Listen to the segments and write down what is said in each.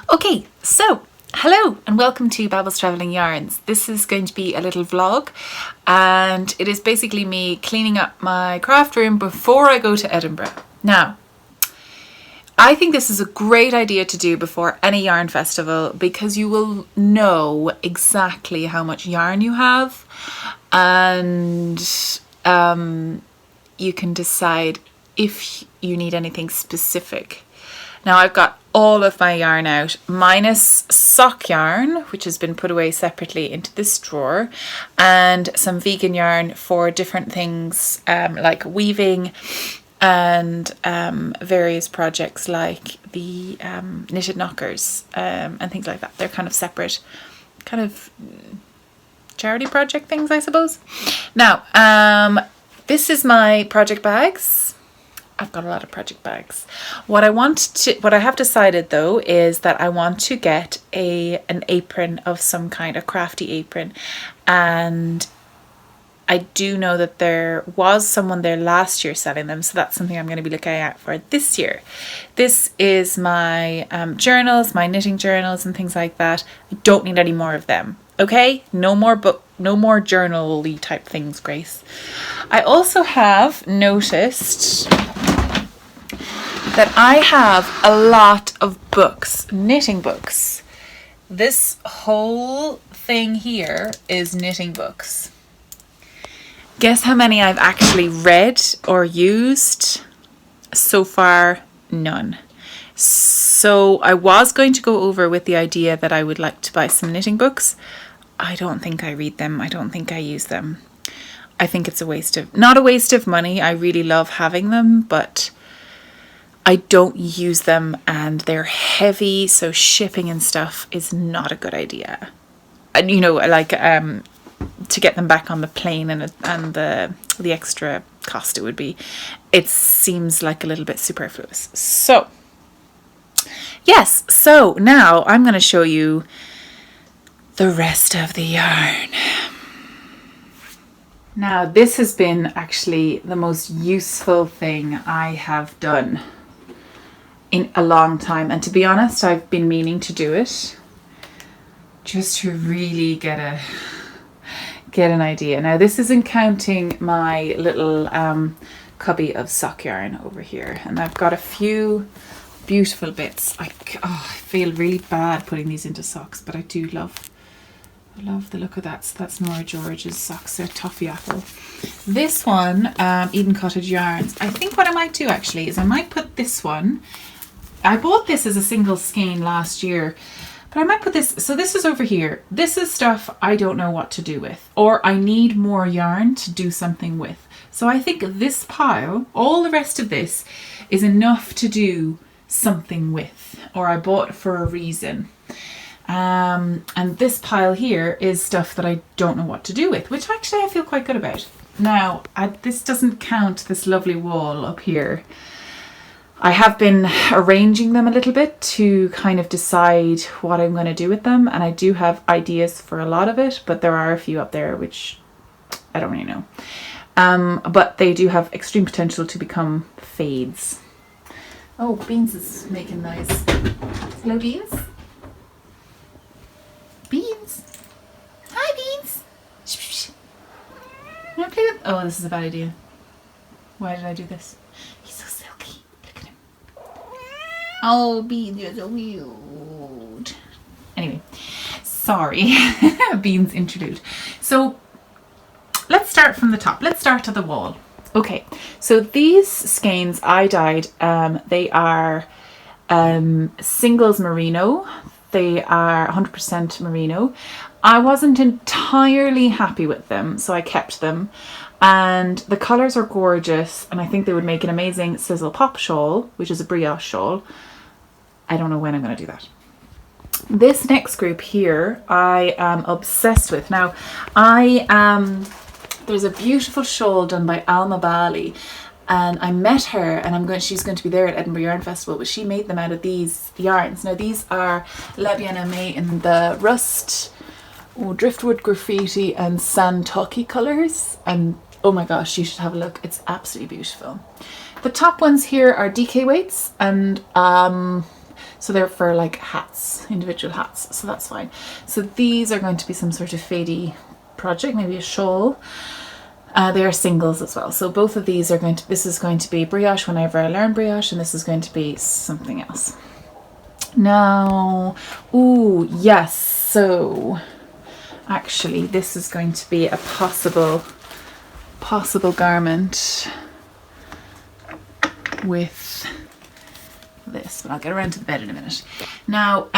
Okay, so hello and welcome to Babel's Travelling Yarns. This is going to be a little vlog and it is basically me cleaning up my craft room before I go to Edinburgh. Now, I think this is a great idea to do before any yarn festival because you will know exactly how much yarn you have and you can decide if you need anything specific. Now I've got all of my yarn out, minus sock yarn, which has been put away separately into this drawer, and some vegan yarn for different things like weaving and various projects like the knitted knockers and things like that. They're kind of separate, kind of charity project things, I suppose. Now, this is my project bags. I've got a lot of project bags. What I have decided though is that I want to get an apron of some kind, a crafty apron, and I do know that there was someone there last year selling them, so that's something I'm going to be looking out for this year. This is my journals, my knitting journals and things like that. I don't need any more of them. Okay, no more journal-y type things, Grace. I also have noticed that I have a lot of books, knitting books. This whole thing here is knitting books. Guess how many I've actually read or used? So far, none. So I was going to go over with the idea that I would like to buy some knitting books. I don't think I read them. I don't think I use them. I think it's not a waste of money. I really love having them, but I don't use them and they're heavy, so shipping and stuff is not a good idea. And you know, like to get them back on the plane and the extra cost it would be, it seems like a little bit superfluous. So yes, so now I'm going to show you the rest of the yarn. Now this has been actually the most useful thing I have done in a long time, and to be honest, I've been meaning to do it just to really get an idea. Now this isn't counting my little cubby of sock yarn over here, and I've got a few beautiful bits. I feel really bad putting these into socks, but I love the look of that. So that's Nora George's socks. They're toffee apple. This one, Eden Cottage Yarns. I think what I might do actually is I might put this one. I bought this as a single skein last year, but I might put this. So this is over here. This is stuff I don't know what to do with, or I need more yarn to do something with. So I think this pile, all the rest of this, is enough to do something with, or I bought for a reason. And this pile here is stuff that I don't know what to do with, which actually I feel quite good about. Now, this doesn't count this lovely wall up here. I have been arranging them a little bit to kind of decide what I'm going to do with them, and I do have ideas for a lot of it, but there are a few up there which I don't really know. But they do have extreme potential to become fades. Oh, Beans is making noise. Hello, Beans. Beans. Hi, Beans. Shh, shh, shh. You want to play with? Oh, this is a bad idea. Why did I do this? He's so silky. Look at him. Oh, Beans, you're so cute. Anyway, sorry. Beans interlude. So let's start from the top. Let's start at the wall. Okay, so these skeins I dyed, they are singles merino. They are 100% merino. I wasn't entirely happy with them, so I kept them. And the colours are gorgeous, and I think they would make an amazing sizzle pop shawl, which is a brioche shawl. I don't know when I'm going to do that. This next group here, I am obsessed with. Now, there's a beautiful shawl done by Alma Bali, and I met her, and she's going to be there at Edinburgh Yarn Festival, but she made them out of these yarns. Now these are La Bien-Aimée in the rust, driftwood graffiti and sand talkie colours, and oh my gosh, you should have a look. It's absolutely beautiful. The top ones here are DK weights, and So they're for like hats, individual hats, so that's fine. So these are going to be some sort of fadey project, maybe a shawl. They are singles as well. So both of these are going to, this is going to be brioche whenever I learn brioche, and this is going to be something else. Now, ooh, yes, so actually this is going to be a possible garment with this, but I'll get around to the bed in a minute. Now,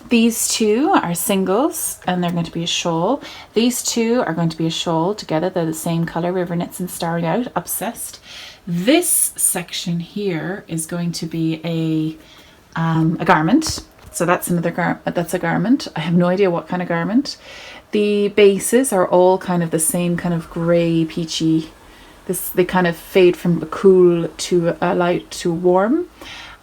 these two are singles and they're going to be a shawl. These two are going to be a shawl together. They're the same color, River Knits and Starry Out, obsessed. This section here is going to be a garment. So that's another that's a garment. I have no idea what kind of garment. The bases are all kind of the same kind of grey, peachy. They kind of fade from a cool to a light to warm.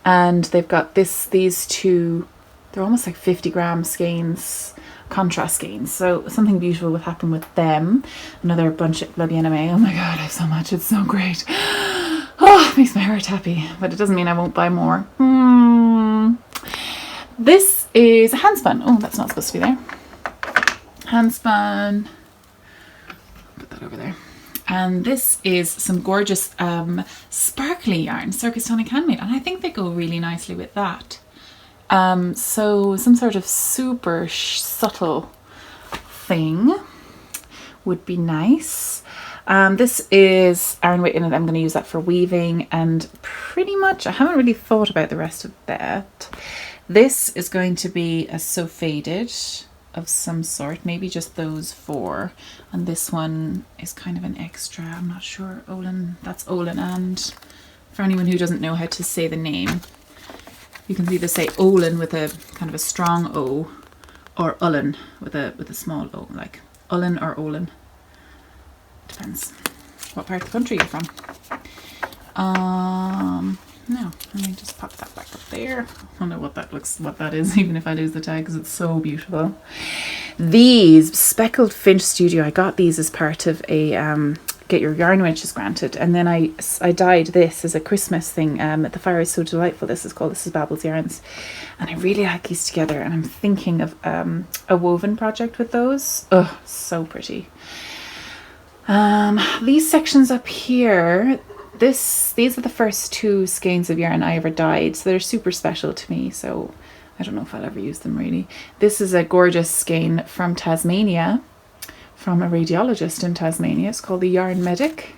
And they've got these two, they're almost like 50 gram skeins, contrast skeins. So something beautiful will happen with them. Another bunch of La Vianne. Oh my God, I have so much. It's so great. Oh, it makes my heart happy, but it doesn't mean I won't buy more. This is a handspun. Oh, that's not supposed to be there. Handspun. Put that over there. And this is some gorgeous sparkly yarn, Circus Tonic Handmade, and I think they go really nicely with that. So some sort of super subtle thing would be nice. This is iron weight in it. I'm going to use that for weaving, and pretty much I haven't really thought about the rest of that. This is going to be a sew faded of some sort, maybe just those four, and this one is kind of an extra. I'm not sure. Olin, that's Olin, and for anyone who doesn't know how to say the name, you can either say Olin with a kind of a strong O, or Ullin with a small O, like Ullin or Olin. Depends what part of the country you're from. No, let me just pop that back up there. I don't know what that is, even if I lose the tag, because it's so beautiful. These Speckled Finch Studio, I got these as part of a Get Your Yarn Wenches Granted, and then I dyed this as a Christmas thing. The Fire Is So Delightful, this is Babel's Yarns, and I really like these together, and I'm thinking of a woven project with those. Oh, so pretty. These sections up here, these are the first two skeins of yarn I ever dyed, so they're super special to me, so I don't know if I'll ever use them really. This is a gorgeous skein from Tasmania, from a radiologist in Tasmania. It's called the Yarn Medic.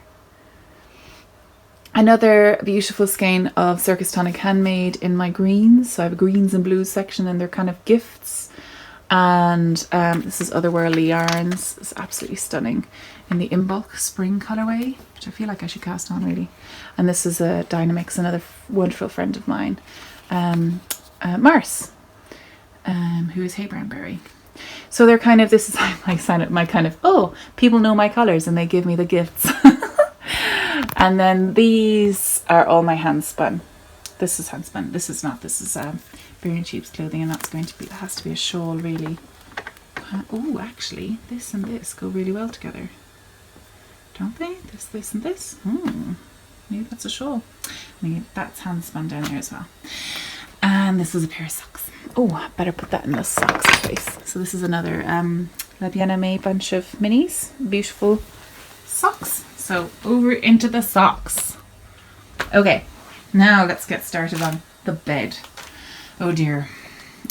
Another beautiful skein of Circus Tonic Handmade in my greens, so I have a greens and blues section, and they're kind of gifts. And this is Otherworldly Yarns. It's absolutely stunning in the Imbulk spring colorway, which I feel like I should cast on really. And this is a Dynamix, another wonderful friend of mine, Mars, who is Hey Brownberry. So they're kind of, this is my kind of, oh, people know my colors and they give me the gifts. And then these are all my hand spun. This is hand spun. This is not. This is Very Cheap's clothing, and that's going to be, it has to be a shawl really. Oh, actually, this and this go really well together, don't they? This and this. Maybe that's a shawl. Maybe that's hand spun down there as well. And this is a pair of socks. Oh, I better put that in the socks place. So this is another La Vianne bunch of minis. Beautiful socks. So over into the socks. Okay, now let's get started on the bed. Oh dear.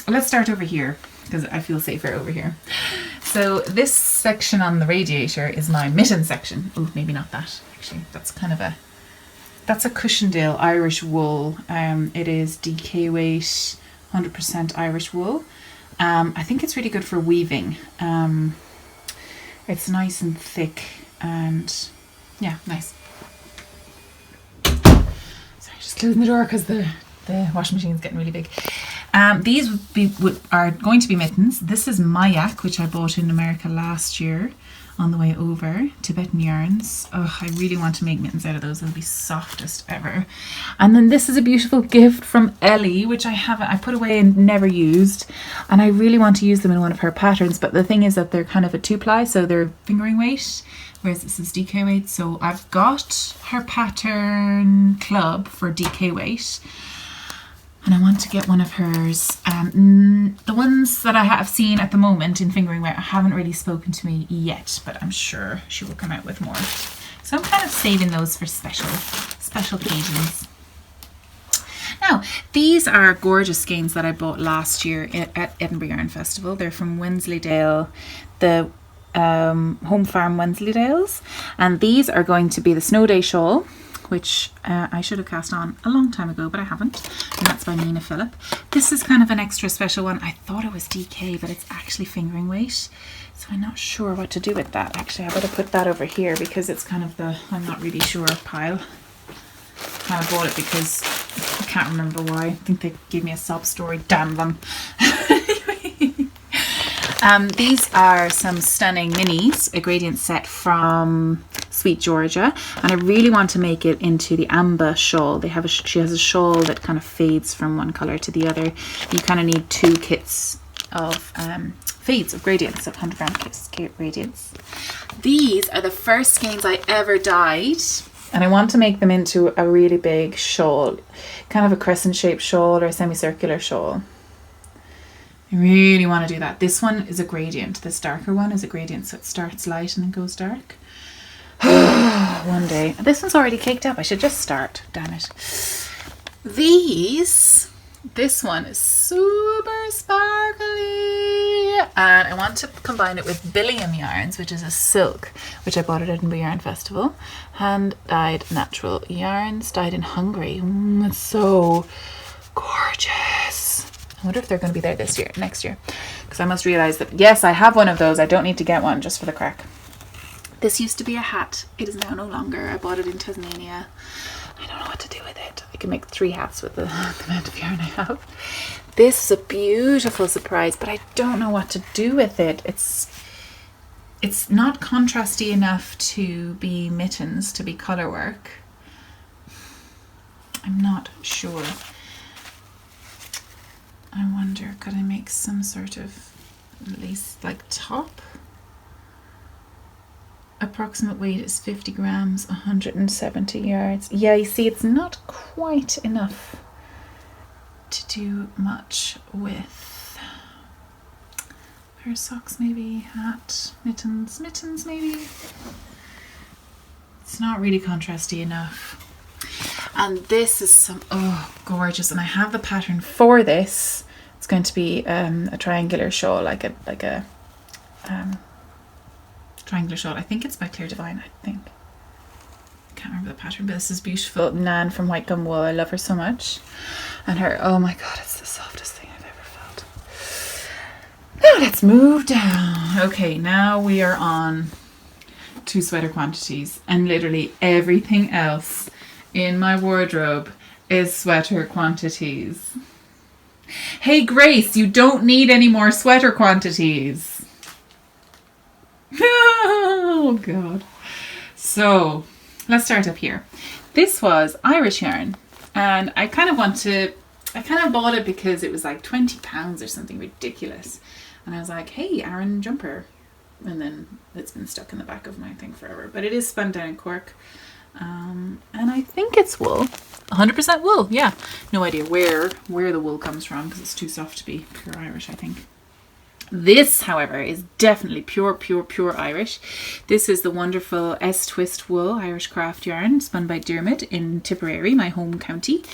Let's start over here, because I feel safer over here. So this section on the radiator is my mitten section. Oh, maybe not that, actually. That's kind of that's a Cushendale Irish wool. It is DK weight, 100% Irish wool. I think it's really good for weaving. It's nice and thick, and yeah, nice. Sorry, just closing the door because the washing machine is getting really big. These are going to be mittens. This is Mayak, which I bought in America last year on the way over. Tibetan yarns. Oh, I really want to make mittens out of those. They'll be softest ever. And then this is a beautiful gift from Ellie, which I put away and never used, and I really want to use them in one of her patterns, but the thing is that they're kind of a 2-ply, so they're fingering weight, whereas this is DK weight. So I've got her pattern club for DK weight. And I want to get one of hers. The ones that I have seen at the moment in fingering wear haven't really spoken to me yet, but I'm sure she will come out with more. So I'm kind of saving those for special occasions. Now, these are gorgeous skeins that I bought last year at Edinburgh Yarn Festival. They're from Wensleydale, the Home Farm Wensleydales. And these are going to be the Snow Day shawl, which I should have cast on a long time ago, but I haven't. And that's by Nina Phillip. This is kind of an extra special one. I thought it was DK, but it's actually fingering weight. So I'm not sure what to do with that. Actually, I better put that over here because it's kind of the I'm not really sure pile. Kind of bought it because I can't remember why. I think they gave me a sob story. Damn them. These are some stunning minis, a gradient set from Sweet Georgia, and I really want to make it into the Amba shawl. She has a shawl that kind of fades from one color to the other. You kind of need 2 kits of fades of gradients, of 100 gram kits gradients. These are the first skeins I ever dyed. And I want to make them into a really big shawl, kind of a crescent shaped shawl or a semicircular shawl. I really want to do that. This one is a gradient. This darker one is a gradient, so it starts light and then goes dark. One day. This one's already caked up. I should just start. Damn it. This one is super sparkly. And I want to combine it with Billiam yarns, which is a silk, which I bought at Edinburgh Yarn Festival. Hand dyed natural yarns, dyed in Hungary. It's so gorgeous. I wonder if they're going to be there next year. Because I must realize that, yes, I have one of those. I don't need to get one just for the crack. This used to be a hat. It is now no longer. I bought it in Tasmania. I don't know what to do with it. I can make 3 hats with the amount of yarn I have. This is a beautiful surprise, but I don't know what to do with it. It's not contrasty enough to be mittens, to be colour work. I'm not sure. I wonder, could I make some sort of, at least like top? Approximate weight is 50 grams, 170 yards. Yeah, you see, it's not quite enough to do much with. Pair of socks maybe, hat, mittens maybe. It's not really contrasty enough. And this is some, oh, gorgeous. And I have the pattern for this. It's going to be a triangular shawl, like a triangular shawl. I think it's by Claire Divine, I think. I can't remember the pattern, but this is beautiful. Nan from White Gum Wool. I love her so much. And her, oh my god, it's the softest thing I've ever felt. Now let's move down. Okay, now we are on 2 sweater quantities, and literally everything else in my wardrobe is sweater quantities. Hey Grace, you don't need any more sweater quantities. Oh god. So let's start up here. This was Irish yarn, and I kind of bought it because it was like £20 or something ridiculous, and I was like, hey, Aran jumper, and then it's been stuck in the back of my thing forever. But it is spun down in Cork, and I think it's wool, 100% wool. Yeah, no idea where the wool comes from because it's too soft to be pure Irish, I think. This, however, is definitely pure Irish. This is the wonderful S-Twist wool Irish craft yarn spun by Dermot in Tipperary, my home county.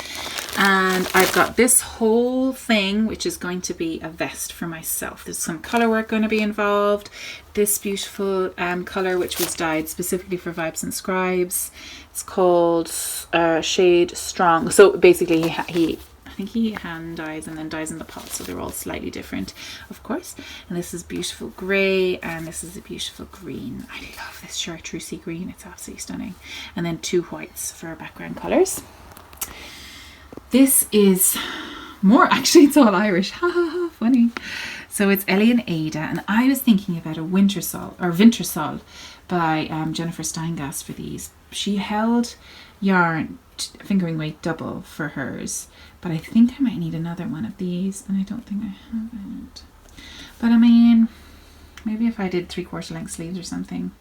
And I've got this whole thing, which is going to be a vest for myself. There's some colour work going to be involved. This beautiful colour, which was dyed specifically for Vibes and Scribes. It's called Shade Strong. So basically I think he hand dyes and then dyes in the pot, so they're all slightly different, of course. And this is beautiful grey, and this is a beautiful green. I love this chartreusey green, it's absolutely stunning. And then 2 whites for our background colours. This is more, actually it's all Irish, ha ha ha, funny. So it's Ellie and Ada, and I was thinking about a Wintersol by Jennifer Steingast for these. She held yarn fingering weight double for hers, but I think I might need another one of these, and I don't think I have it. But I mean, maybe if I did 3/4 length sleeves or something.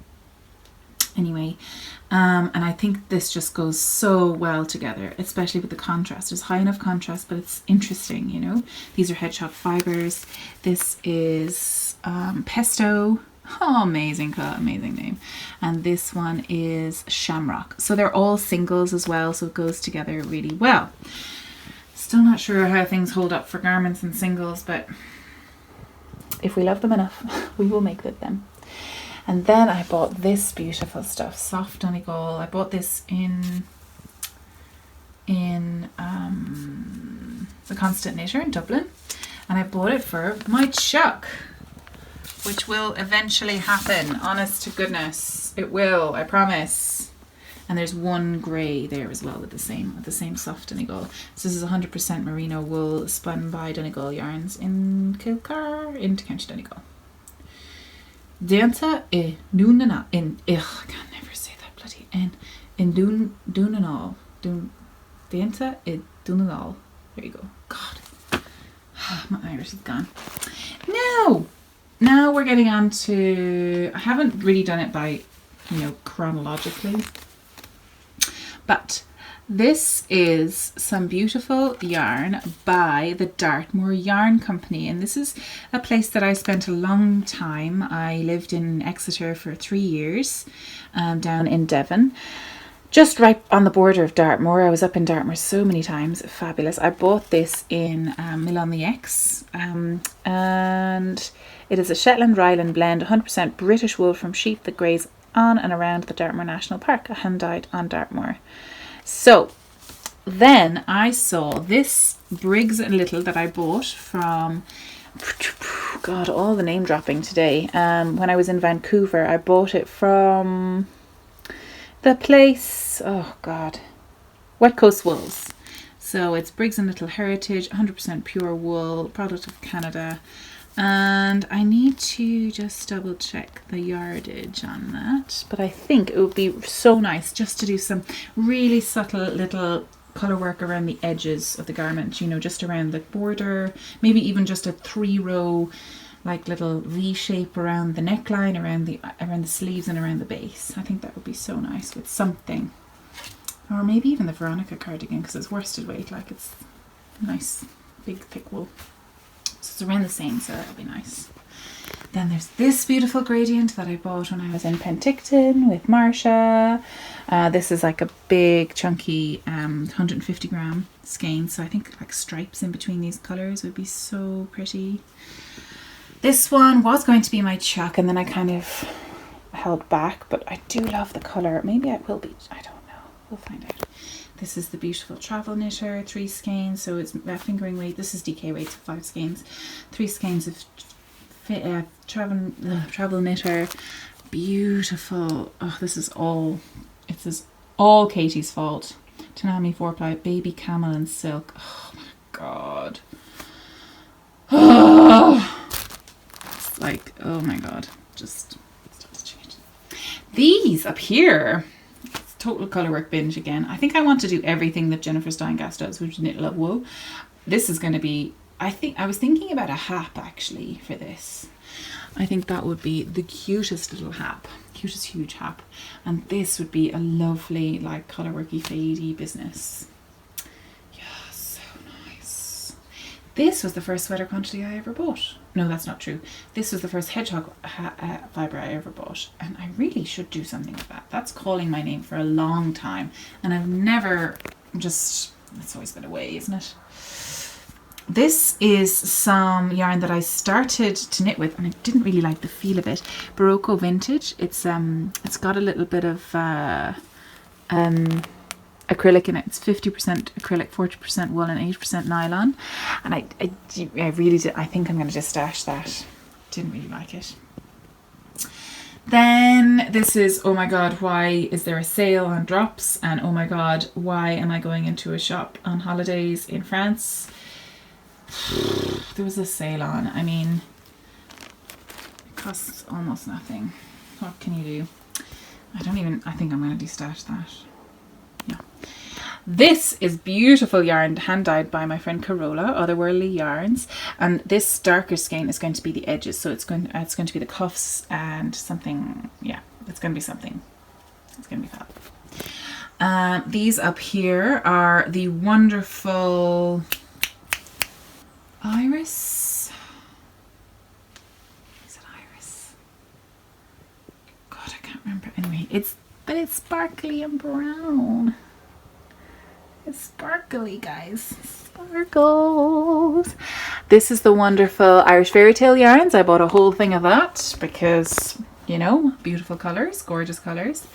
Anyway, and I think this just goes so well together, especially with the contrast. There's high enough contrast, but it's interesting, you know. These are hedgehog fibers. This is pesto. Oh, amazing name. And this one is shamrock. So they're all singles as well, so it goes together really well. Still not sure how things hold up for garments and singles, but if we love them enough, we will make with them. And then I bought this beautiful stuff, soft Donegal. I bought this in the Constant Knitter in Dublin, and I bought it for my chuck, which will eventually happen. Honest to goodness, it will. I promise. And there's one grey there as well with the same soft Donegal. So this is 100% merino wool spun by Donegal Yarns in Kilcar, into County Donegal. Danta e Nunana in I can never say that bloody in Dunanal. Danta e Dunanal. There you go. God. My Irish is gone. Now we're getting on to, I haven't really done it by, you know, chronologically. But this is some beautiful yarn by the Dartmoor Yarn Company, and this is a place that I spent a long time. I lived in Exeter for 3 years, down in Devon, just right on the border of Dartmoor. I was up in Dartmoor so many times, fabulous. I bought this in Mill on the Ex, and it is a Shetland Ryland blend, 100% British wool from sheep that graze on and around the Dartmoor National Park, hand dyed on Dartmoor. So then I saw this Briggs & Little that I bought from, God, all the name dropping today. When I was in Vancouver, I bought it from the place, oh God, Wet Coast Wools. So it's Briggs & Little Heritage, 100% pure wool, product of Canada. And I need to just double check the yardage on that, but I think it would be so nice just to do some really subtle little colour work around the edges of the garment, you know, just around the border, maybe even just a 3-row like little V shape around the neckline, around the sleeves and around the base. I think that would be so nice with something, or maybe even the Veronica cardigan, because it's worsted weight, like it's nice big thick wool. So it's around the same, so that'll be nice. Then there's this beautiful gradient that I bought when I was in Penticton with Marsha. This is like a big chunky 150 gram skein, so I think like stripes in between these colours would be so pretty. This one was going to be my chuck, and then I kind of held back, but I do love the colour. Maybe it will be, I don't know, we'll find out. This is the beautiful travel knitter, 3 skeins, so it's fingering weight. This is DK weight, so 5 skeins. 3 skeins of travel knitter. Beautiful. Oh, this is all Katie's fault. Tanami 4-ply, baby camel and silk. Oh my God. Oh, it's like, oh my God. Just stop to change. These up here. Total colourwork binge again. I think I want to do everything that Jennifer Steingass does, which is knit love wool. This is going to be, I was thinking about a hap actually for this. I think that would be the cutest little hap, cutest huge hap, and this would be a lovely like colourworky fadey business. Yeah, so nice. This was the first sweater quantity I ever bought. No, that's not true. This was the first hedgehog fibre I ever bought, and I really should do something with that. That's calling my name for a long time, and I've never it's always been away, isn't it? This is some yarn that I started to knit with, and I didn't really like the feel of it. Barocco Vintage. It's got a little bit of acrylic in it. It's 50% acrylic, 40% wool and 8% nylon, and I really did. I think I'm going to just stash that. Didn't really like it. Then this is, oh my God, why is there a sale on drops? And oh my God, why am I going into a shop on holidays in France? There was a sale on. I mean, it costs almost nothing. What can you do? I think I'm going to destash that. Yeah. This is beautiful yarn, hand dyed by my friend Carola, Otherworldly Yarns, and this darker skein is going to be the edges, so it's going to be the cuffs and something. Yeah, it's going to be something It's going to be fab. These up here are the wonderful Iris. Is it Iris? God, I can't remember. Anyway, but it's sparkly and brown. It's sparkly, guys. Sparkles. This is the wonderful Irish Fairy Tale yarns. I bought a whole thing of that because, you know, beautiful colours, gorgeous colours.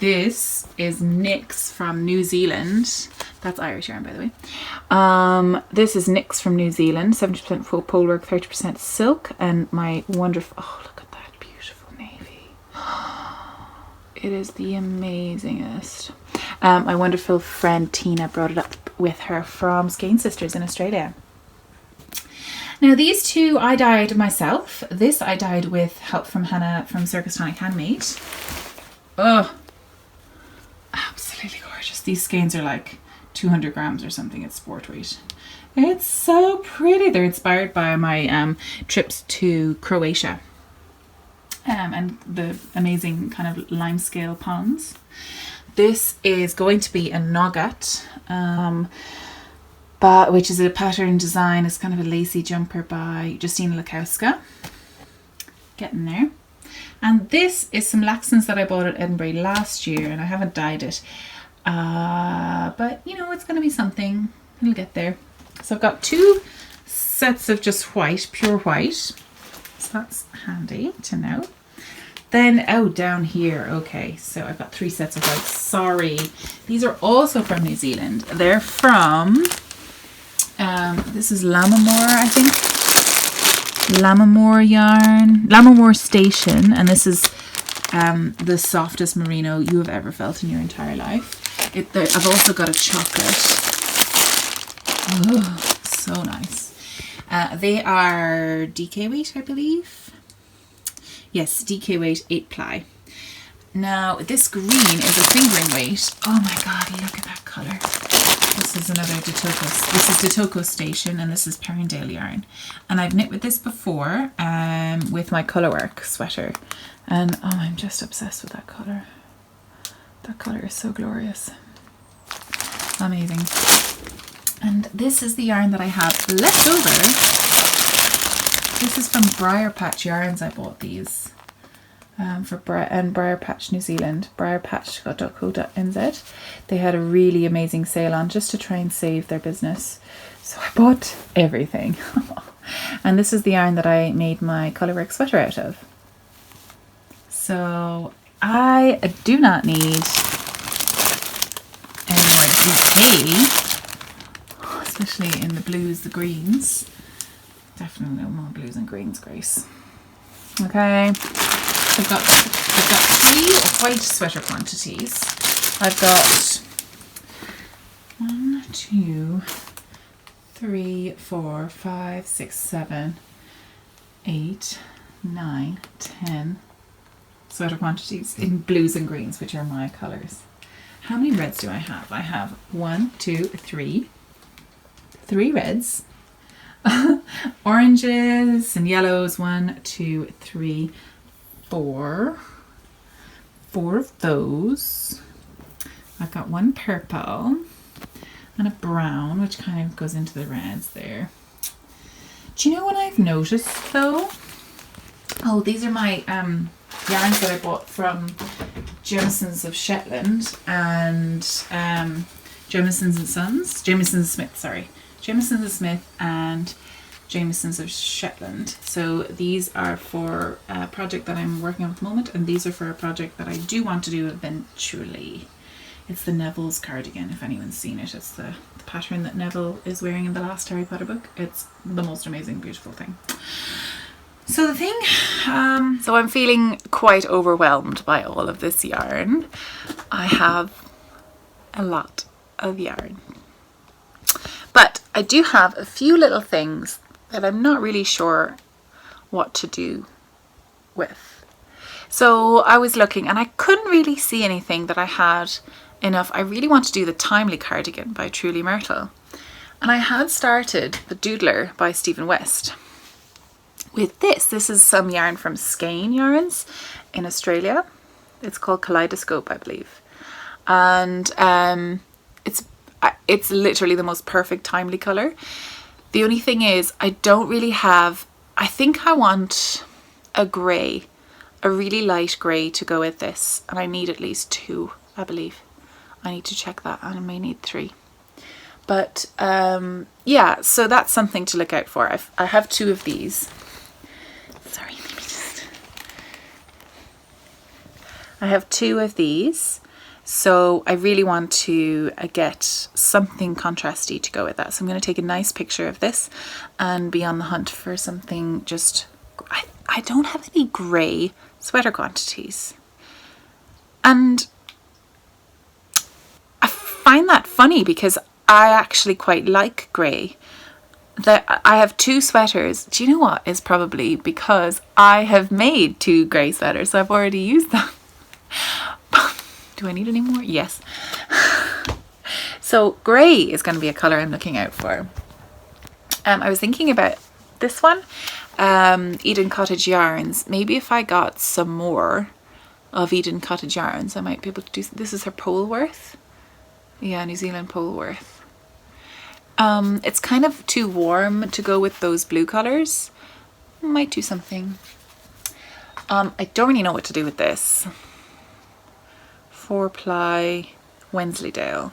This is Nyx from New Zealand. That's Irish yarn, by the way. This is Nyx from New Zealand. 70% full pole work, 30% silk. And my wonderful... Oh, look at that beautiful navy. It is the amazingest. My wonderful friend Tina brought it up with her from Skein Sisters in Australia. Now these two I dyed myself. This I dyed with help from Hannah from Circus Tonic Handmade. Oh, absolutely gorgeous. These skeins are like 200 grams or something at sport weight. It's so pretty. They're inspired by my trips to Croatia and the amazing kind of limescale ponds. This is going to be a nugget, which is a pattern design. It's kind of a lacy jumper by Justina Lakowska. Getting there. And this is some Laxons that I bought at Edinburgh last year, and I haven't dyed it. But, you know, it's going to be something. It'll get there. So I've got 2 sets of just white, pure white. So that's handy to know. Then, oh, down here, okay, so I've got 3 sets of white. Sorry, these are also from New Zealand. They're from, this is Lammermoor, I think. Lammermoor yarn, Lammermoor Station, and this is the softest merino you have ever felt in your entire life. I've also got a chocolate. Oh, so nice. They are DK weight, I believe. Yes, DK weight 8 ply. Now this green is a fingering weight. Oh my god, look at that colour. This is another Ditoko. This is Ditoko Station and this is Perrindale yarn. And I've knit with this before with my colourwork sweater. And oh, I'm just obsessed with that colour. That colour is so glorious. Amazing. And this is the yarn that I have left over. This is from Briar Patch Yarns. I bought these for Briar Patch New Zealand, briarpatch.co.nz. They had a really amazing sale on just to try and save their business. So I bought everything. And this is the yarn that I made my colourwork sweater out of. So I do not need any more DK, especially in the blues, the greens. Definitely no more blues and greens, Grace. Okay, I've got 3 white sweater quantities. I've got 1, 2, 3, 4, 5, 6, 7, 8, 9, 10 sweater quantities in blues and greens, which are my colours. How many reds do I have? I have 1, 2, 3 reds. Oranges and yellows, 1, 2, 3, 4 of those. I've got 1 purple and a brown, which kind of goes into the reds there. Do you know what I've noticed though? Oh, these are my yarns that I bought from Jamieson's of Shetland and Jamieson's and Sons, Jamieson's Smith, sorry. Jamieson's and Smith and Jamieson's of Shetland. So these are for a project that I'm working on at the moment, and these are for a project that I do want to do eventually. It's the Neville's cardigan, if anyone's seen it. It's the pattern that Neville is wearing in the last Harry Potter book. It's the most amazing, beautiful thing. So the thing, so I'm feeling quite overwhelmed by all of this yarn. I have a lot of yarn. But I do have a few little things that I'm not really sure what to do with. So I was looking and I couldn't really see anything that I had enough. I really want to do the Timely cardigan by Truly Myrtle. And I had started the Doodler by Stephen West. With this is some yarn from Skein Yarns in Australia. It's called Kaleidoscope, I believe. And it's literally the most perfect timely colour. The only thing is I don't really have, I think I want a grey, a really light grey to go with this, and I need at least 2, I believe. I need to check that, and I may need 3. But yeah, so that's something to look out for. I have 2 of these. Sorry, let me just... I have 2 of these. So I really want to get something contrasty to go with that. So I'm going to take a nice picture of this and be on the hunt for something just... I don't have any grey sweater quantities. And I find that funny because I actually quite like grey. I have 2 sweaters. Do you know what? It's probably because I have made 2 grey sweaters, so I've already used them. Do I need any more? Yes. So grey is going to be a colour I'm looking out for. I was thinking about this one, Eden Cottage Yarns. Maybe if I got some more of Eden Cottage Yarns, I might be able to do... This is her Polworth. Yeah, New Zealand Polworth. It's kind of too warm to go with those blue colours. Might do something. I don't really know what to do with this. 4-ply Wensleydale.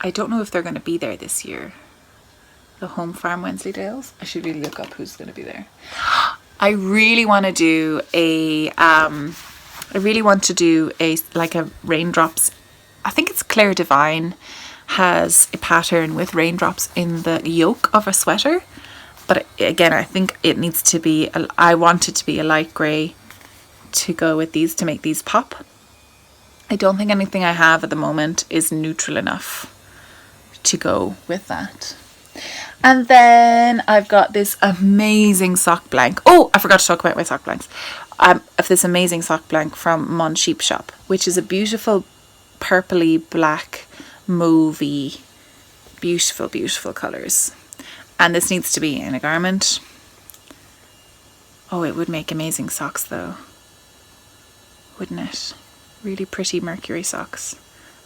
I don't know if they're going to be there this year. The Home Farm Wensleydales. I should really look up who's going to be there. I really want to do a like a raindrops. I think it's Claire Divine has a pattern with raindrops in the yoke of a sweater. But again, I think it needs to be, I want it to be a light grey to go with these to make these pop. I don't think anything I have at the moment is neutral enough to go with that. And then I've got this amazing sock blank. Oh, I forgot to talk about my sock blanks. Of this amazing sock blank from Mon Sheep Shop, which is a beautiful purpley black mauvey, beautiful, beautiful colours. And this needs to be in a garment. Oh, it would make amazing socks though, wouldn't it? Really pretty mercury socks.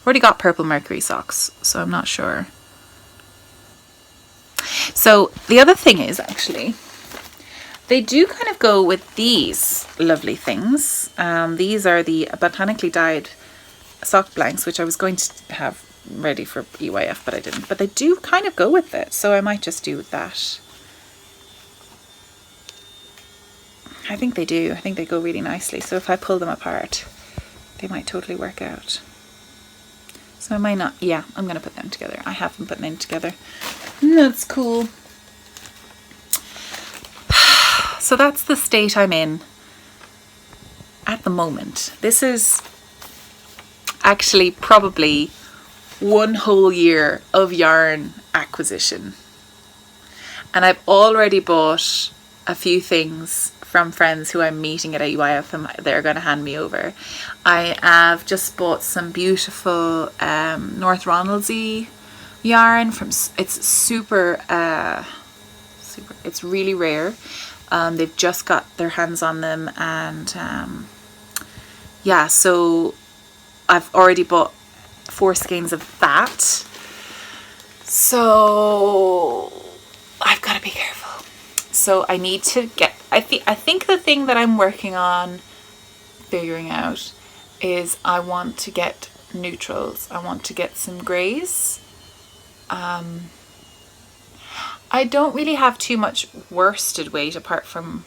I've already got purple mercury socks, so I'm not sure. So the other thing is, actually, they do kind of go with these lovely things. These are the botanically dyed sock blanks, which I was going to have ready for EYF, but I didn't. But they do kind of go with it, so I might just do that. I think they do. I think they go really nicely. So if I pull them apart, they might totally work out. So I might not... Yeah, I'm going to put them together. I have them put them together. That's cool. So that's the state I'm in at the moment. This is actually probably 1 whole year of yarn acquisition. And I've already bought a few things from friends who I'm meeting at EYF and they're going to hand me over. I have just bought some beautiful North Ronaldsy yarn from, it's super, it's really rare. They've just got their hands on them, and yeah, so I've already bought 4 skeins of that. So I've got to be careful. So I need to get, I think the thing that I'm working on figuring out is I want to get neutrals. I want to get some greys. I don't really have too much worsted weight apart from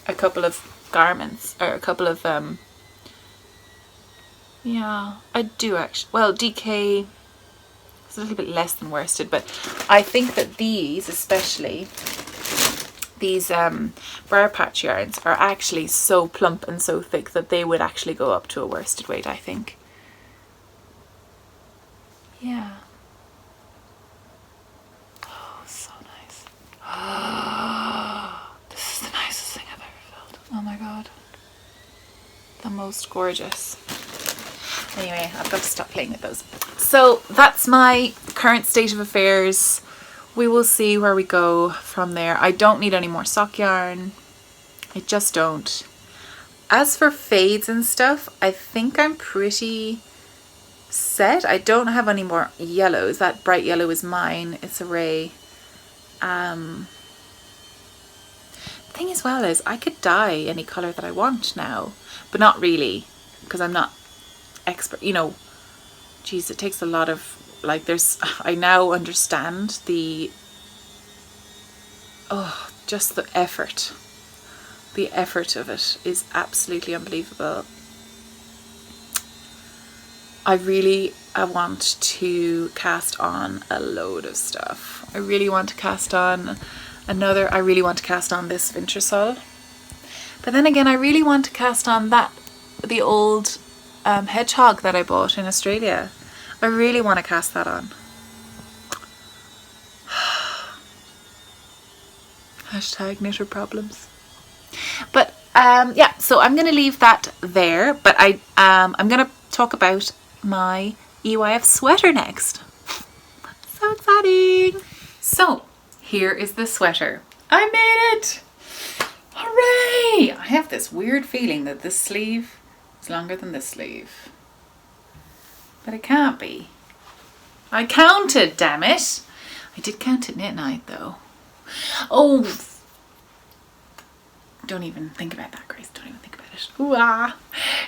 a couple of garments, or a couple of, yeah, I do actually. Well, DK is a little bit less than worsted, but I think that these, especially these briar patch yarns, are actually so plump and so thick that they would actually go up to a worsted weight, I think. Yeah. Oh, so nice. This is the nicest thing I've ever felt. Oh my god. The most gorgeous. Anyway, I've got to stop playing with those. So that's my current state of affairs. We will see where we go from there. I don't need any more sock yarn. I just don't. as for fades and stuff, I think I'm pretty set. I don't have any more yellows. That bright yellow is mine. It's a Ray. The thing as well is I could dye any colour that I want now, but not really, because I'm not expert, you know. Geez, it takes a lot of, like, I now understand just the effort. The effort of it is absolutely unbelievable. I want to cast on a load of stuff. I really want to cast on this Vintersol. But then again, I really want to cast on the old hedgehog that I bought in Australia. I really want to cast that on. Hashtag knitter problems. But yeah, so I'm going to leave that there. But I'm going to talk about my EYF sweater next. So exciting. So here is the sweater. I made it. Hooray! I have this weird feeling that this sleeve is longer than this sleeve. But it can't be. I counted, damn it. I did count at midnight though. Oh, don't even think about that, Grace. Don't even think about it. Ooh-ah.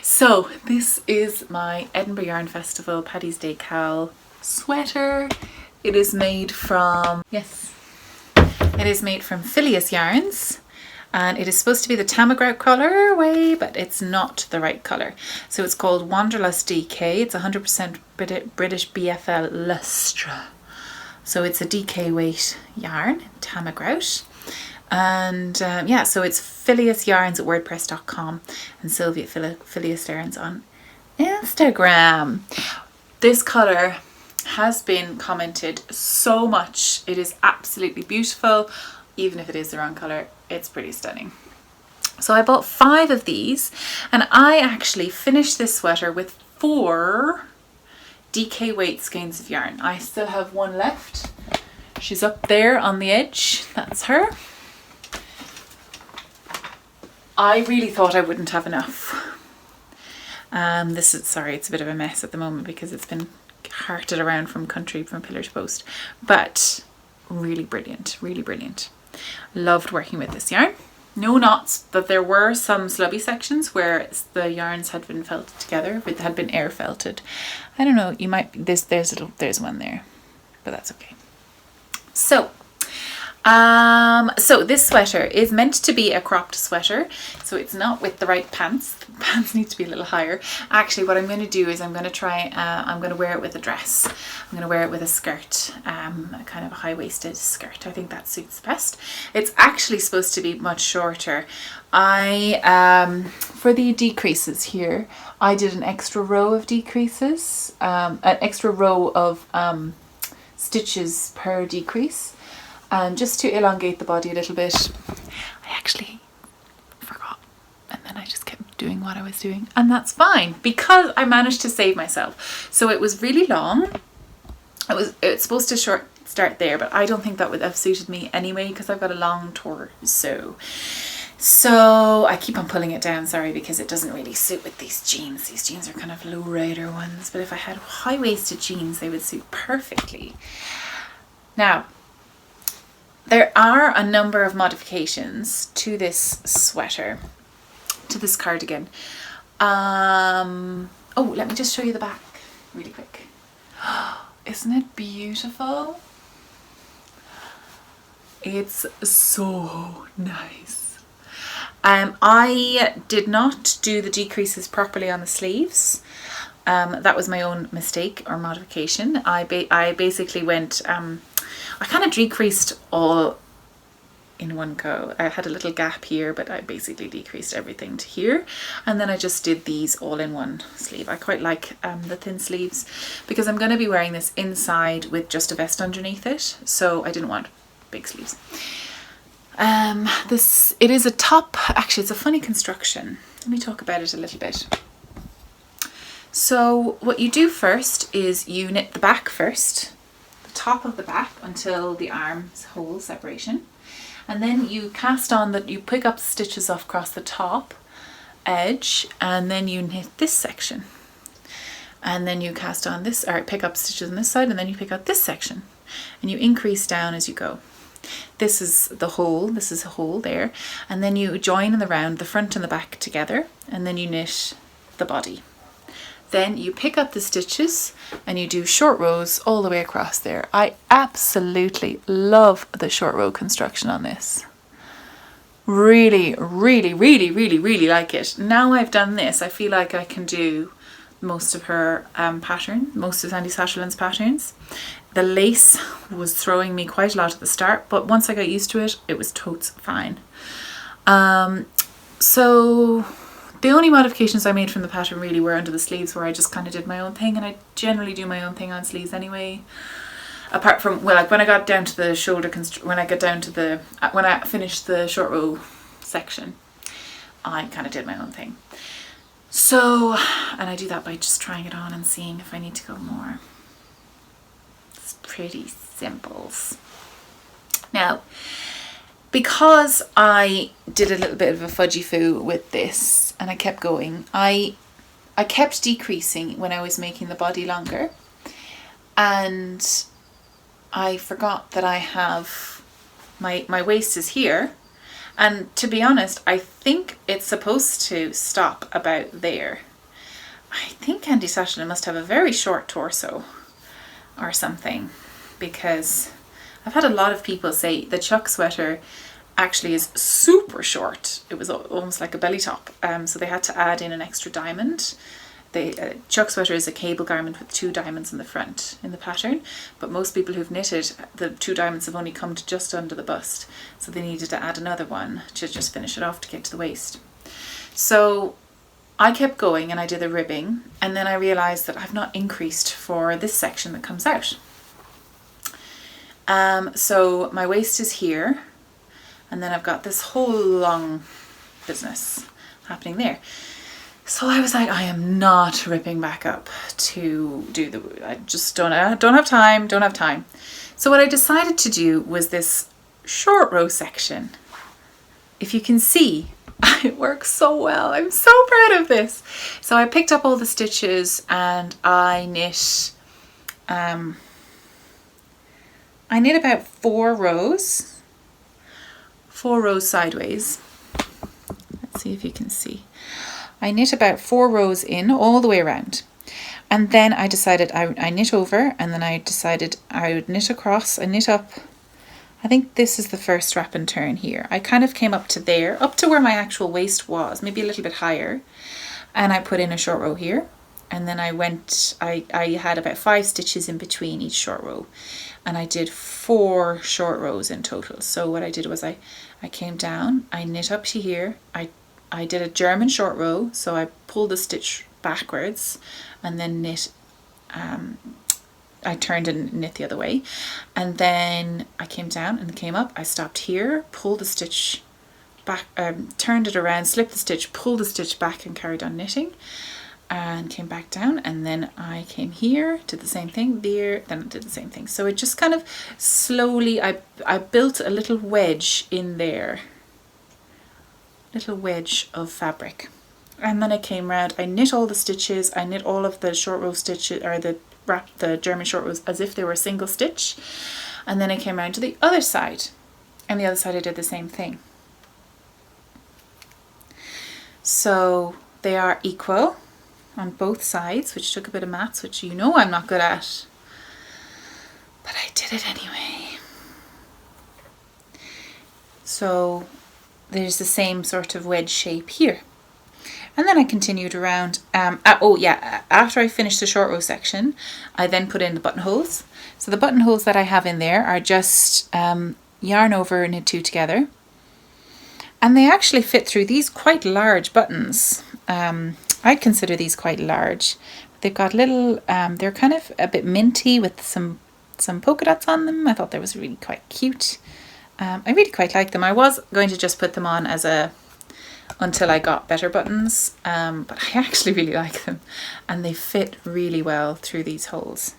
So this is my Edinburgh Yarn Festival Paddy's Day cowl sweater. It is made from, Phileas Yarns. And it is supposed to be the Tamagrout colourway, but it's not the right colour. So it's called Wanderlust DK. It's 100% British BFL Lustra. So it's a DK weight yarn, Tamagrout. And yeah, so it's Phileas Yarns at wordpress.com and Sylvia Phileas Yarns on Instagram. This colour has been commented so much. It is absolutely beautiful. Even if it is the wrong colour, it's pretty stunning. So I bought 5 of these, and I actually finished this sweater with 4 DK weight skeins of yarn. I still have one left. She's up there on the edge. That's her. I really thought I wouldn't have enough. It's a bit of a mess at the moment because it's been carted around from pillar to post, but really brilliant, really brilliant. Loved working with this yarn. No knots, but there were some slubby sections where the yarns had been felted together, had been air felted. I don't know, you might, there's one there, but that's okay. So this sweater is meant to be a cropped sweater, so it's not with the right pants. The pants need to be a little higher. Actually, what I'm going to do is I'm going to wear it with a dress. I'm going to wear it with a skirt, a kind of a high-waisted skirt. I think that suits best. It's actually supposed to be much shorter. For the decreases here, I did an extra row of decreases, an extra row of stitches per decrease. Just to elongate the body a little bit. I actually forgot, and then I just kept doing what I was doing, and that's fine because I managed to save myself. So it was really long. It's supposed to start there, but I don't think that would have suited me anyway because I've got a long torso. So I keep on pulling it down, sorry, because it doesn't really suit with these jeans. These jeans are kind of low rider ones, but if I had high-waisted jeans, they would suit perfectly. Now, there are a number of modifications to this sweater, to this cardigan. Oh, let me just show you the back really quick. Isn't it beautiful? It's so nice. I did not do the decreases properly on the sleeves. That was my own mistake or modification. I basically went, I kind of decreased all in one go. I had a little gap here, but I basically decreased everything to here. And then I just did these all in one sleeve. I quite like the thin sleeves because I'm going to be wearing this inside with just a vest underneath it. So I didn't want big sleeves. It is a top, actually it's a funny construction. Let me talk about it a little bit. So what you do first is you knit the back first, the top of the back until the armhole separation, and then you cast on that. You pick up stitches off across the top edge, and then you knit this section, and then you cast on this, or pick up stitches on this side, and then you pick out this section, and you increase down as you go. This is the hole, this is a hole there, and then you join in the round the front and the back together, and then you knit the body. Then you pick up the stitches and you do short rows all the way across there. I absolutely love the short row construction on this. Really, really, really, really, really like it. Now I've done this, I feel like I can do most of her pattern, most of Andi Satturland's patterns. The lace was throwing me quite a lot at the start, but once I got used to it, it was totes fine. So the only modifications I made from the pattern really were under the sleeves, where I just kind of did my own thing, and I generally do my own thing on sleeves anyway. Apart from, well, like when I got down to the shoulder, when I finished the short row section, I kind of did my own thing. So, and I do that by just trying it on and seeing if I need to go more. It's pretty simples. Now, because I did a little bit of a fudgy foo with this and I kept going, I kept decreasing when I was making the body longer, and I forgot that I have my waist is here, and to be honest, I think it's supposed to stop about there. I think Andi Satturland must have a very short torso or something, because I've had a lot of people say the chuck sweater actually is super short. It was almost like a belly top, so they had to add in an extra diamond. The chuck sweater is a cable garment with 2 diamonds in the front in the pattern, but most people who've knitted, the 2 diamonds have only come to just under the bust, so they needed to add another one to just finish it off to get to the waist. So I kept going and I did the ribbing, and then I realised that I've not increased for this section that comes out. So my waist is here, and then I've got this whole long business happening there. So I was like, I am not ripping back up to do the, I just don't have time. So what I decided to do was this short row section. If you can see, it works so well. I'm so proud of this. So I picked up all the stitches and I knit about 4 rows sideways. Let's see if you can see. I knit about 4 rows in all the way around, and then I decided I knit over, and then I decided I would knit across. I knit up, I think this is the first wrap and turn here. I kind of came up to there, up to where my actual waist was, maybe a little bit higher, and I put in a short row here, and then I had about 5 stitches in between each short row, and I did 4 short rows in total. So what I did was I came down, I knit up to here, I did a German short row, so I pulled the stitch backwards and then knit, I turned and knit the other way, and then I came down and came up, I stopped here, pulled the stitch back, turned it around, slipped the stitch, pulled the stitch back and carried on knitting, and came back down, and then I came here, did the same thing there, then I did the same thing. So it just kind of slowly, I built a little wedge in there, little wedge of fabric, and then I came round, I knit all the stitches, I knit all of the short row stitches, or the German short rows, as if they were a single stitch, and then I came round to the other side, and the other side I did the same thing. So they are equal on both sides, which took a bit of maths, which you know I'm not good at, but I did it anyway. So there's the same sort of wedge shape here, and then I continued around. After I finished the short row section, I then put in the buttonholes. So the buttonholes that I have in there are just yarn over, knit 2 together, and they actually fit through these quite large buttons. I consider these quite large. They've got little, they're kind of a bit minty with some polka dots on them. I thought that was really quite cute. I really quite like them. I was going to just put them on until I got better buttons, but I actually really like them, and they fit really well through these holes.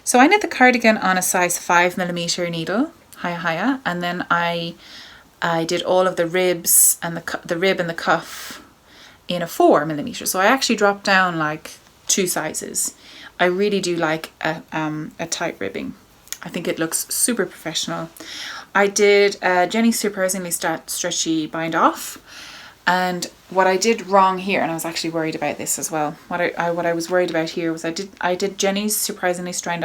So I knit the cardigan on a size 5mm needle, high, and then I did all of the ribs and the rib and the cuff in a 4mm. So I actually dropped down like 2 sizes. I really do like a tight ribbing. I think it looks super professional. I did Jenny's Surprisingly Stretchy Bind Off. And what I did wrong here, and I was actually worried about this as well. What I was worried about here was I did Jenny's Surprisingly Stretchy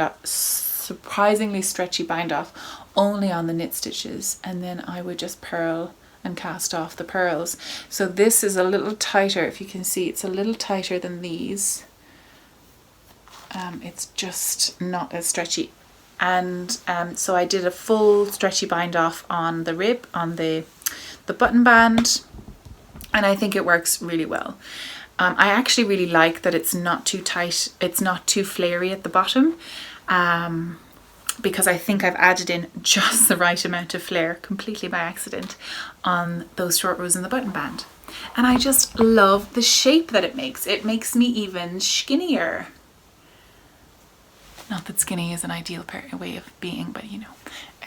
Bind Off only on the knit stitches, and then I would just purl and cast off the pearls. So this is a little tighter. If you can see, it's a little tighter than these. It's just not as stretchy. And so I did a full stretchy bind off on the rib, on the button band, and I think it works really well. I actually really like that it's not too tight, it's not too flary at the bottom, because I think I've added in just the right amount of flare completely by accident on those short rows in the button band. And I just love the shape that it makes. It makes me even skinnier. Not that skinny is an ideal way of being, but you know,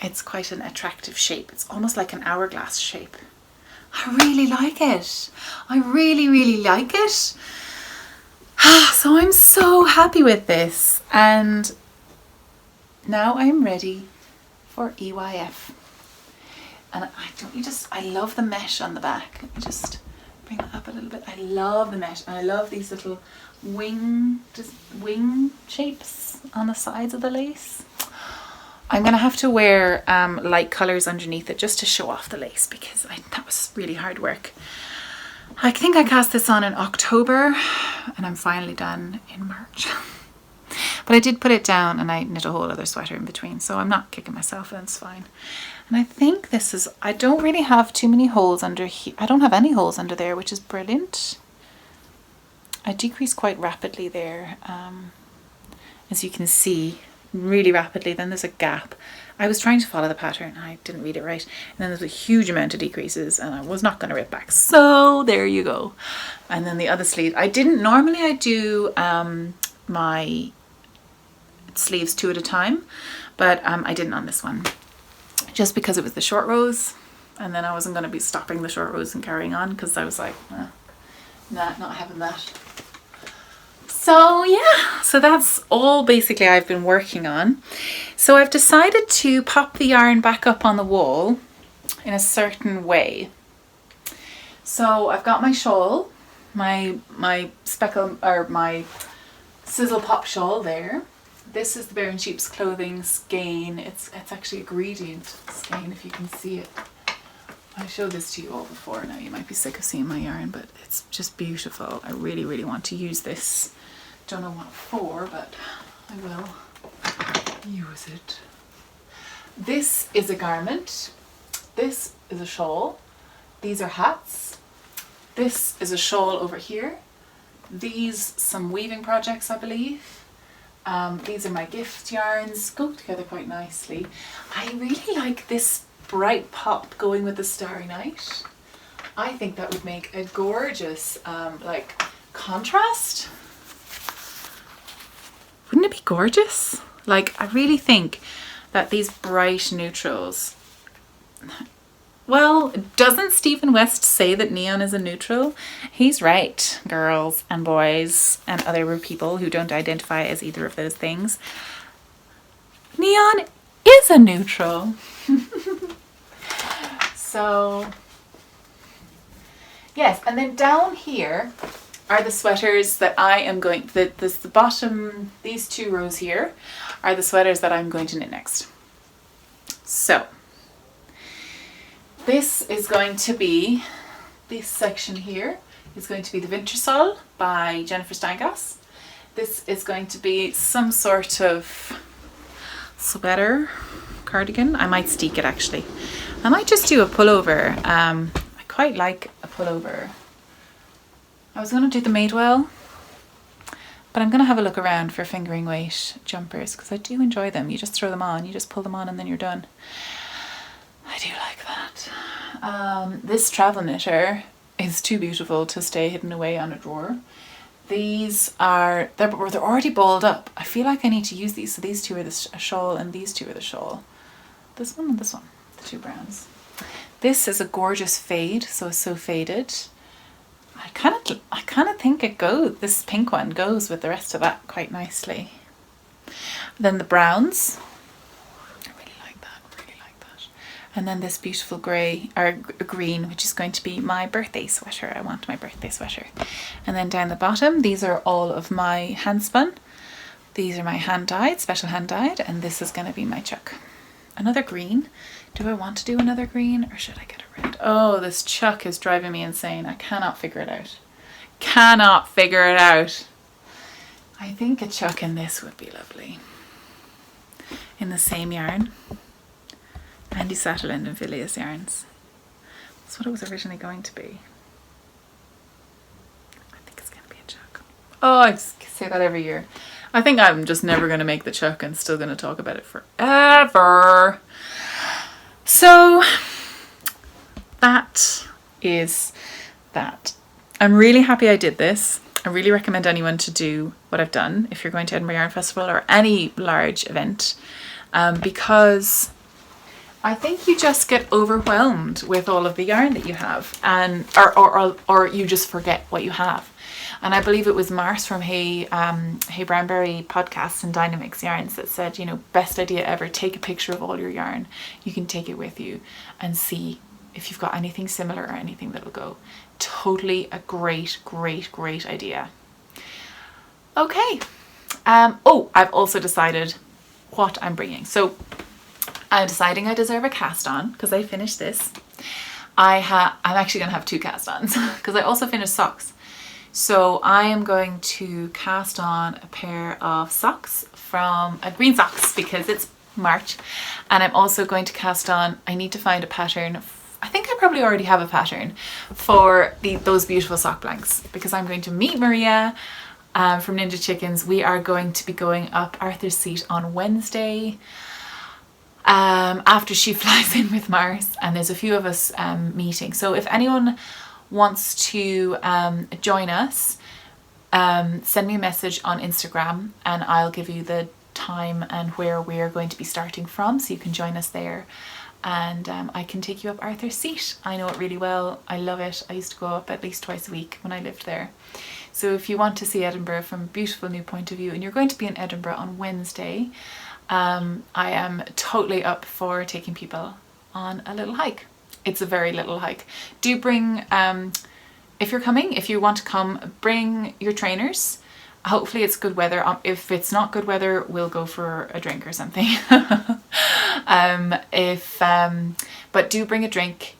it's quite an attractive shape. It's almost like an hourglass shape. I really like it. I really, really like it. So I'm so happy with this. And now I'm ready for EYF. And I love the mesh on the back. Let me just bring that up a little bit. I love the mesh, and I love these little wing shapes on the sides of the lace. I'm gonna have to wear light colors underneath it just to show off the lace, because that was really hard work. I think I cast this on in October and I'm finally done in March. But I did put it down and I knit a whole other sweater in between, so I'm not kicking myself, and it's fine. And I think this is, I don't really have too many holes under here. I don't have any holes under there, which is brilliant. I decrease quite rapidly there, as you can see, really rapidly. Then there's a gap. I was trying to follow the pattern, I didn't read it right, and then there's a huge amount of decreases, and I was not going to rip back, so there you go. And then the other sleeve, I do my sleeves 2 at a time, but I didn't on this one, just because it was the short rows, and then I wasn't going to be stopping the short rows and carrying on, because I was like, nah, not having that. So yeah, so that's all basically I've been working on. So I've decided to pop the yarn back up on the wall in a certain way. So I've got my shawl, my speckle, or my sizzle pop shawl there. This is the Bare and Sheep's Clothing skein. It's actually a gradient skein, if you can see it. I showed this to you all before. Now you might be sick of seeing my yarn, but it's just beautiful. I really, really want to use this. Don't know what for, but I will use it. This is a garment. This is a shawl. These are hats. This is a shawl over here. These, some weaving projects, I believe. These are my gift yarns. Go together quite nicely. I really like this bright pop going with the Starry Night. I think that would make a gorgeous like contrast. Wouldn't it be gorgeous? Like, I really think that these bright neutrals, well, doesn't Stephen West say that neon is a neutral? He's right, girls and boys and other people who don't identify as either of those things. Neon is a neutral. So, yes, and then down here are the sweaters that I am going, the bottom, these 2 rows here are the sweaters that I'm going to knit next. So, this is going to be, this section here is going to be the Wintersol by Jennifer Steinglass. This is going to be some sort of sweater, cardigan. I might steek it actually. I might just do a pullover. I quite like a pullover. I was going to do the Madewell, but I'm going to have a look around for fingering weight jumpers, because I do enjoy them. You just throw them on, you just pull them on, and then you're done. I do like that. This travel knitter is too beautiful to stay hidden away on a drawer. These are, they're already balled up. I feel like I need to use these. So these 2 are the shawl and these 2 are the shawl. This one and this one, the 2 browns. This is a gorgeous fade, so it's so faded. I kind of think it goes, this pink one goes with the rest of that quite nicely. Then the browns, I really like that. And then this beautiful grey, or green, which is going to be my birthday sweater. I want my birthday sweater. And then down the bottom, these are all of my hand spun. These are my hand dyed, special hand dyed, and this is going to be my chuck. Another green. Do I want to do another green, or should I get a red? Oh, this chuck is driving me insane. I cannot figure it out. I think a chuck in this would be lovely. In the same yarn. Andi Satturland and Vianne yarns. That's what it was originally going to be. I think it's going to be a chuck. Oh, I say that every year. I think I'm just never going to make the chuck and still going to talk about it forever. So that is that. I'm really happy I did this. I really recommend anyone to do what I've done if you're going to Edinburgh Yarn Festival or any large event, because I think you just get overwhelmed with all of the yarn that you have, and or you just forget what you have. And I believe it was Mars from Hey Brownberry Podcasts and Dynamics Yarns that said, you know, best idea ever, take a picture of all your yarn. You can take it with you and see if you've got anything similar or anything that'll go. Totally a great idea. Okay. I've also decided what I'm bringing. So I'm deciding I deserve a cast on because I finished this. I'm actually going to have 2 cast ons because I also finished socks. So I am going to cast on a pair of socks from green socks because it's March, and I'm also going to cast on, I need to find a pattern. I think I probably already have a pattern for those beautiful sock blanks, because I'm going to meet Maria from Ninja Chickens. We are going to be going up Arthur's Seat on Wednesday after she flies in with Mars, and there's a few of us meeting. So if anyone wants to join us, send me a message on Instagram and I'll give you the time and where we're going to be starting from, so you can join us there, and I can take you up Arthur's Seat. I know it really well. I love it. I used to go up at least twice a week when I lived there. So if you want to see Edinburgh from a beautiful new point of view, and you're going to be in Edinburgh on Wednesday, I am totally up for taking people on a little hike. It's a very little hike. Do bring, if you're coming, if you want to come, bring your trainers. Hopefully it's good weather. If it's not good weather, we'll go for a drink or something. But do bring a drink.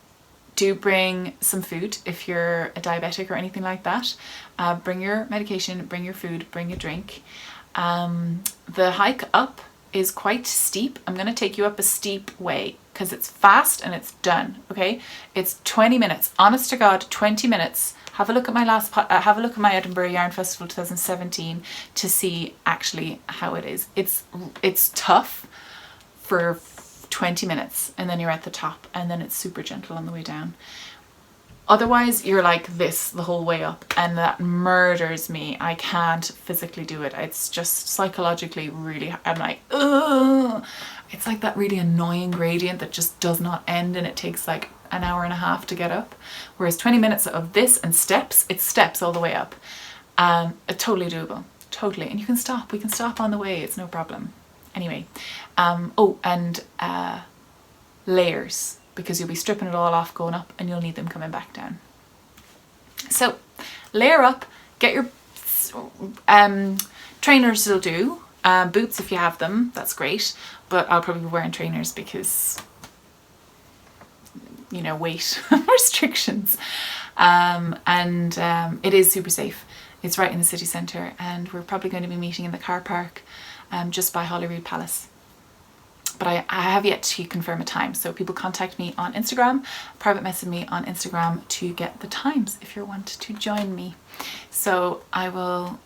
Do bring some food if you're a diabetic or anything like that. Bring your medication, bring your food, bring a drink. The hike up is quite steep. I'm going to take you up a steep way because it's fast and it's done. Okay, it's 20 minutes. Honest to God, 20 minutes. Have a look at my have a look at my Edinburgh Yarn Festival 2017 to see actually how it is. It's tough for 20 minutes and then you're at the top, and then it's super gentle on the way down. Otherwise, you're like this the whole way up, and that murders me. I can't physically do it. It's just psychologically really, I'm like, ugh. It's like that really annoying gradient that just does not end, and it takes like an hour and a half to get up. Whereas 20 minutes of this and steps, it's steps all the way up. Totally doable, totally. And you can stop, we can stop on the way, it's no problem. Anyway, layers, because you'll be stripping it all off going up and you'll need them coming back down. So layer up, get your trainers will do, boots if you have them, that's great, but I'll probably be wearing trainers because, you know, weight restrictions. It is super safe. It's right in the city centre, and we're probably going to be meeting in the car park just by Holyrood Palace. But I have yet to confirm a time, so people contact me on Instagram, private message me on Instagram to get the times if you want to join me. So I will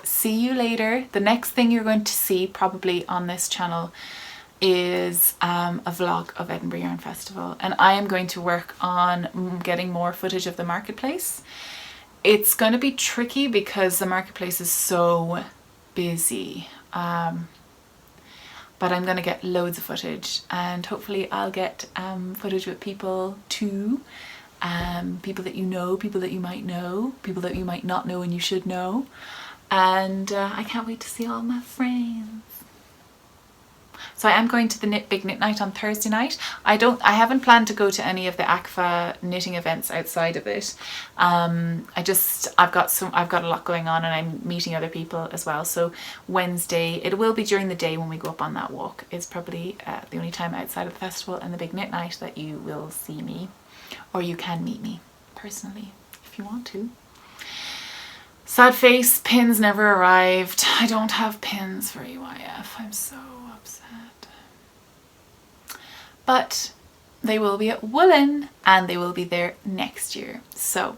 see you later. The next thing you're going to see probably on this channel is a vlog of Edinburgh Yarn Festival, and I am going to work on getting more footage of the marketplace. It's going to be tricky because the marketplace is so busy. But I'm going to get loads of footage, and hopefully I'll get footage with people too. people that you know, people that you might know, people that you might not know and you should know. And I can't wait to see all my friends. So I am going to the big knit night on Thursday night. I haven't planned to go to any of the ACFA knitting events outside of it. I've got a lot going on, and I'm meeting other people as well. So Wednesday, it will be during the day when we go up on that walk. It's probably the only time outside of the festival and the big knit night that you will see me, or you can meet me personally if you want to. Sad face, pins never arrived. I don't have pins for EYF. I'm so upset. But they will be at Woolen, and they will be there next year. So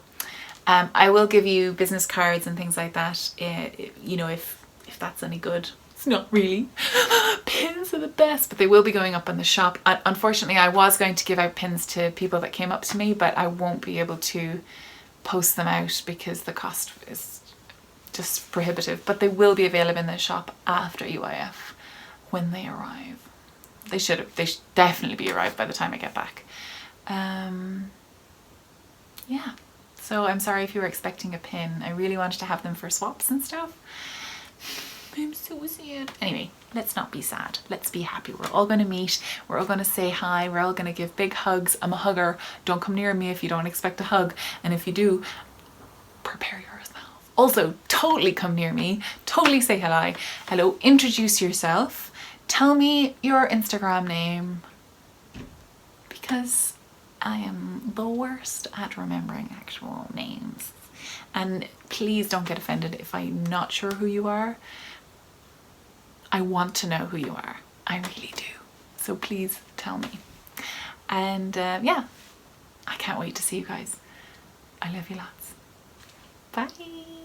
I will give you business cards and things like that, you know, if that's any good. It's not really. Pins are the best, but they will be going up on the shop. Unfortunately, I was going to give out pins to people that came up to me, but I won't be able to post them out because the cost is just prohibitive. But they will be available in the shop after EYF when they arrive. They should definitely be arrived by the time I get back. Yeah, so I'm sorry if you were expecting a pin. I really wanted to have them for swaps and stuff. I'm so sad. Anyway, let's not be sad. Let's be happy. We're all going to meet. We're all going to say hi. We're all going to give big hugs. I'm a hugger. Don't come near me if you don't expect a hug. And if you do, prepare yourself. Also, totally come near me. Totally say hello. Hello. Introduce yourself. Tell me your Instagram name, because I am the worst at remembering actual names. And please don't get offended if I'm not sure who you are. I want to know who you are. I really do. So please tell me. And yeah, I can't wait to see you guys. I love you lots. Bye.